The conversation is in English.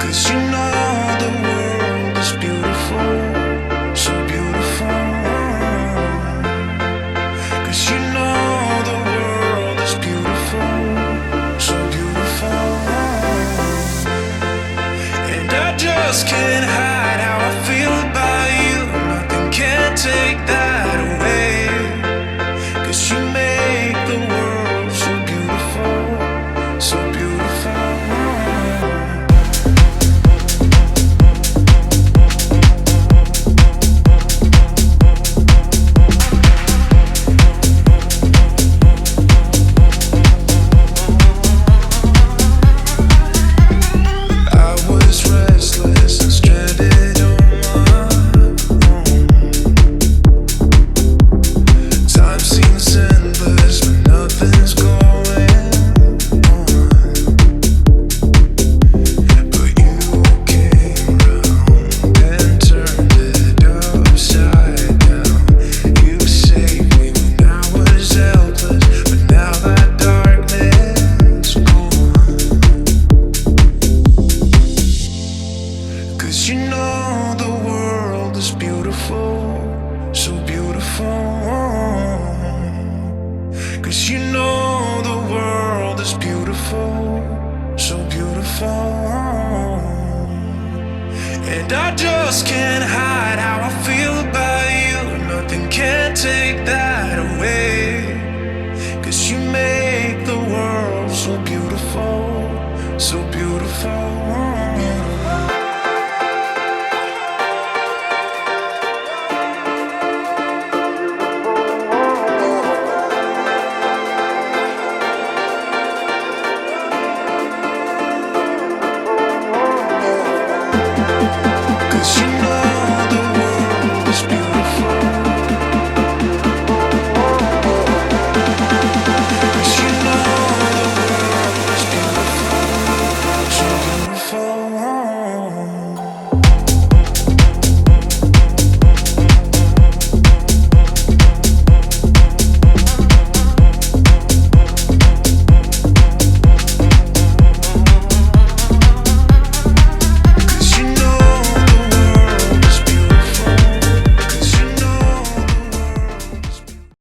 'Cause you know the world is beautiful, so beautiful. 'Cause you know the world is beautiful, so beautiful. And I just can't hide how I feel about you. Nothing can take that away. 'Cause you make the world so beautiful, so beautiful. I was restless and stranded on my own. Time seems endless, but nothing's going on. But you came round and turned it upside down. You saved me when I was helpless, but now that darkness gone. 'Cause you know the world is beautiful, so beautiful. 'Cause you know the world is beautiful, so beautiful. And I just can't hide how I feel about you. Nothing can take that away. 'Cause you make the world so beautiful, so beautiful.